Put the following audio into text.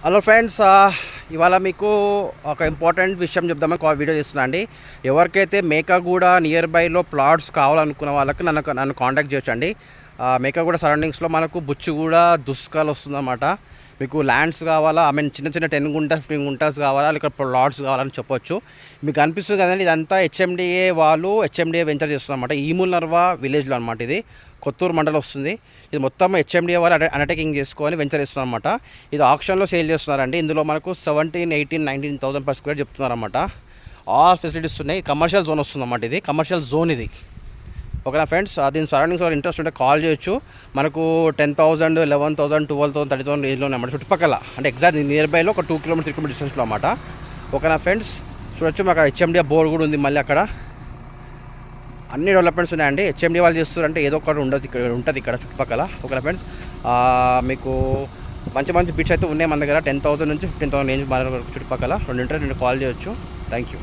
Hello friends, ఇవాళ మీకు ఒక ఇంపార్టెంట్ విషయం చెప్దామని వీడియో చేస్తున్నా అండి. ఎవరికైతే మేకగూడ నియర్ బైలో ప్లాట్స్ కావాలనుకున్న వాళ్ళకి నన్ను కాంటాక్ట్ చేయొచ్చండి. మేకగూడ సరౌండింగ్స్లో మనకు బుచ్చిగూడ దుస్కాల్ వస్తుందన్నమాట. మీకు ల్యాండ్స్ కావాలా, చిన్న చిన్న 10 గుంటా 15 గుంటాస్ కావాలా, లేకపోతే ప్లాట్స్ కావాలని చెప్పొచ్చు. మీకు అనిపిస్తుంది కదండి, ఇదంతా హెచ్ఎండిఏ వాళ్ళు వెంచర్ చేస్తుందన్నమాట. ఈముల్ నర్వా విలేజ్లో అనమాట. ఇది కొత్తూరు మండలం వస్తుంది. ఇది మొత్తం హెచ్ఎండిఏ వాళ్ళు అండర్టేకింగ్ చేసుకొని వెంచర్ ఇస్తున్నారు అనమాట. ఇది ఆప్షన్లో సేల్ చేస్తున్నారండి. ఇందులో మనకు 17, 18, 19,000 per square చెప్తున్నారన్నమాట. ఆల్ ఫెసిలిటీస్ ఉన్నాయి. కమర్షియల్ జోన్ వస్తుందన్నమాట. ఇది కమర్షియల్ జోన్ ఇది. ఓకేనా ఫ్రెండ్స్, దీని సరౌండింగ్స్ వాళ్ళు ఇంట్రెస్ట్ ఉంటే కాల్ చేయొచ్చు. మనకు 10,000, 11,000, 12,000, 30,000 రేంజ్లోనే అన్నమాట. చుట్టుపక్కల అంటే ఎగ్జాక్ట్ నియర్ బైలో ఒక 2 కిలోమీటర్స్ 3 కిలోమీటర్ డిస్టెన్స్లో అన్నమాట. ఓకేనా ఫ్రెండ్స్, చూడొచ్చు. మాకు హెచ్ఎండిఏ బోర్డు కూడా ఉంది. మళ్ళీ అక్కడ అన్ని డెవలప్మెంట్స్ ఉన్నాయండి. హెచ్ఎండి వాళ్ళు చేస్తారంటే ఏదో ఒకటి ఉంటుంది ఇక్కడ చుట్టుపక్కల. ఓకేనా ఫ్రెండ్స్, మీకు మంచి మంచి బిట్స్ అయితే ఉన్నాయి మన దగ్గర. 10,000 నుంచి 15,000 రేంజ్ మన చుట్టుపక్కల 2 కాల్ చేయొచ్చు. Thank you.